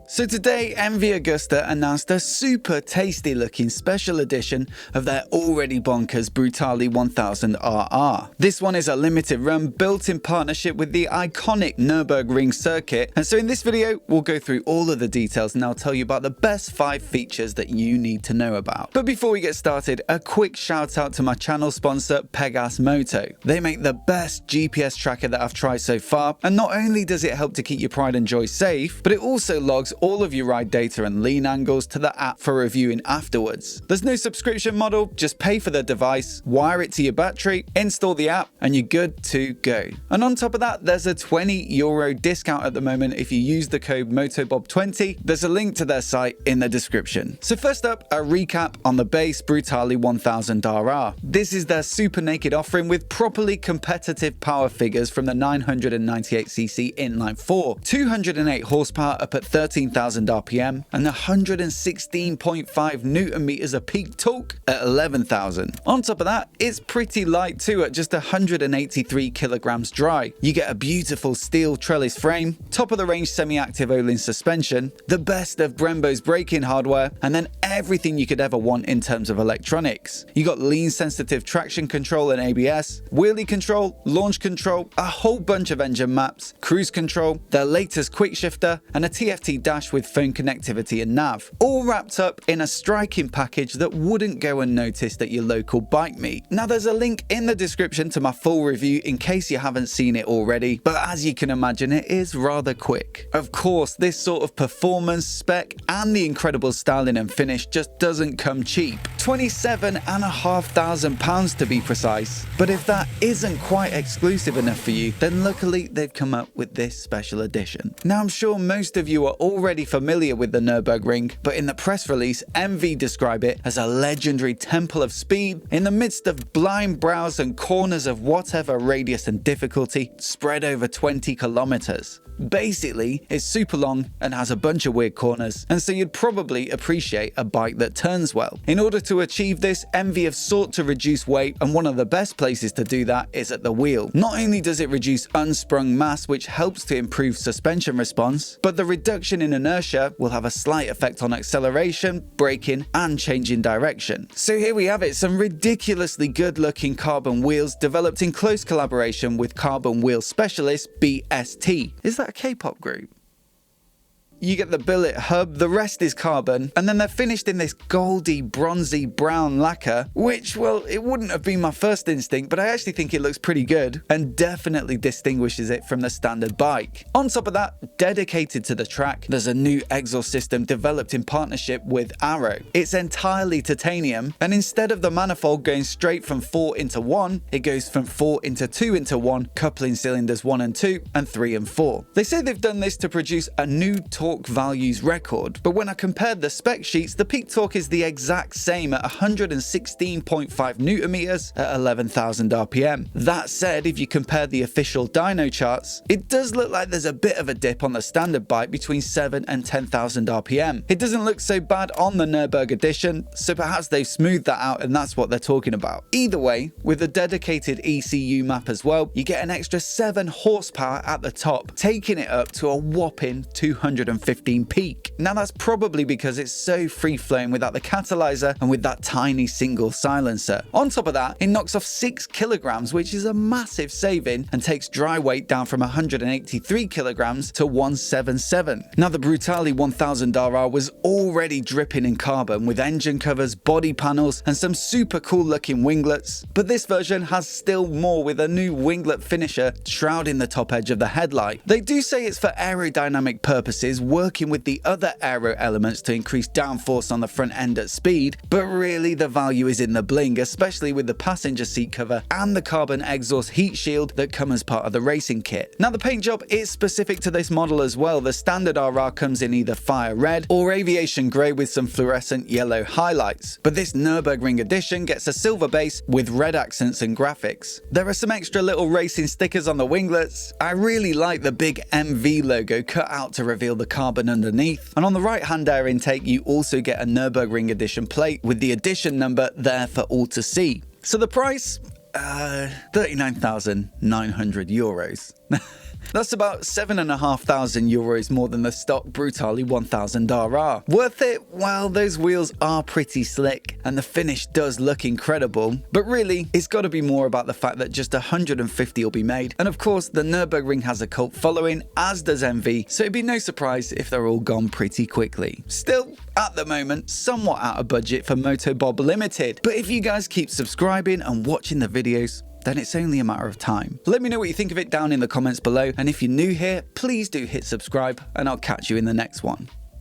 So today, MV Agusta announced a super tasty looking special edition of their already bonkers Brutale 1000RR. This one is a limited run built in partnership with the iconic Nürburgring circuit, and so in this video we'll go through all of the details and I'll tell you about the best 5 features that you need to know about. But before we get started, a quick shout out to my channel sponsor Pegase Moto. They make the best GPS tracker that I've tried so far, and not only does it help to keep your pride and joy safe, but it also logs all of your ride data and lean angles to the app for reviewing afterwards. There's no subscription model, just pay for the device, wire it to your battery, install the app, and you're good to go. And on top of that, there's a €20 discount at the moment if you use the code MOTOBOB20. There's a link to their site in the description. So first up, a recap on the base Brutale 1000RR. This is their super naked offering with properly competitive power figures from the 998cc inline 4, 208 horsepower up at 13,000 RPM, and 116.5 Newton meters of peak torque at 11,000. On top of that, it's pretty light too at just 183 kilograms dry. You get a beautiful steel trellis frame, top of the range semi-active Öhlins suspension, the best of Brembo's braking hardware, and then everything you could ever want in terms of electronics. You got lean sensitive traction control and ABS, wheelie control, launch control, a whole bunch of engine maps, cruise control, their latest quick shifter, and a TFT dash with phone connectivity and nav, all wrapped up in a striking package that wouldn't go unnoticed at your local bike meet. Now there's a link in the description to my full review in case you haven't seen it already, but as you can imagine, it is rather quick. Of course, this sort of performance, spec, and the incredible styling and finish just doesn't come cheap. £27,500 to be precise. But if that isn't quite exclusive enough for you, then luckily they've come up with this special edition. Now I'm sure most of you are already familiar with the Nürburgring, but in the press release, MV describe it as a legendary temple of speed in the midst of blind brows and corners of whatever radius and difficulty spread over 20 kilometers. Basically, it's super long and has a bunch of weird corners, and so you'd probably appreciate a bike that turns well. In order to achieve this, MV have sought to reduce weight, and one of the best places to do that is at the wheel. Not only does it reduce unsprung mass, which helps to improve suspension response, but the reduction in inertia will have a slight effect on acceleration, braking, and changing direction. So here we have it, some ridiculously good looking carbon wheels developed in close collaboration with carbon wheel specialist BST. Is that a K-pop group? You get the billet hub, the rest is carbon, and then they're finished in this goldy, bronzy brown lacquer, which, well, it wouldn't have been my first instinct, but I actually think it looks pretty good and definitely distinguishes it from the standard bike. On top of that, dedicated to the track, there's a new exhaust system developed in partnership with AERO. It's entirely titanium, and instead of the manifold going straight from 4 into 1, it goes from 4 into 2 into 1, coupling cylinders 1 and 2 and 3 and 4. They say they've done this to produce a new torque values record, but when I compared the spec sheets, the peak torque is the exact same at 116.5 Newton meters at 11,000 RPM. That said, if you compare the official dyno charts, it does look like there's a bit of a dip on the standard bike between 7 and 10,000 RPM. It doesn't look so bad on the Nürburgring edition, so perhaps they've smoothed that out and that's what they're talking about. Either way, with a dedicated ECU map as well, you get an extra 7 horsepower at the top, taking it up to a whopping 215 peak. Now that's probably because it's so free-flowing without the catalyzer and with that tiny single silencer. On top of that, it knocks off 6 kilograms, which is a massive saving, and takes dry weight down from 183 kilograms to 177. Now the Brutale 1000RR was already dripping in carbon with engine covers, body panels, and some super cool looking winglets, but this version has still more with a new winglet finisher shrouding the top edge of the headlight. They do say it's for aerodynamic purposes, working with the other aero elements to increase downforce on the front end at speed, but really the value is in the bling, especially with the passenger seat cover and the carbon exhaust heat shield that come as part of the racing kit. Now the paint job is specific to this model as well. The standard RR comes in either fire red or aviation grey with some fluorescent yellow highlights, but this Nürburgring edition gets a silver base with red accents and graphics. There are some extra little racing stickers on the winglets. I really like the big MV logo cut out to reveal the carbon underneath, and on the right hand air intake you also get a Nürburgring edition plate with the edition number there for all to see. So the price? €39,900. That's about €7,500 more than the stock Brutale 1000RR. Worth it? Well, those wheels are pretty slick and the finish does look incredible, but really it's got to be more about the fact that just 150 will be made, and of course the Nürburgring has a cult following, as does MV, so it'd be no surprise if they're all gone pretty quickly. Still, at the moment, somewhat out of budget for MOTOBOB Limited, but if you guys keep subscribing and watching the videos, then it's only a matter of time. Let me know what you think of it down in the comments below, and if you're new here, please do hit subscribe, and I'll catch you in the next one.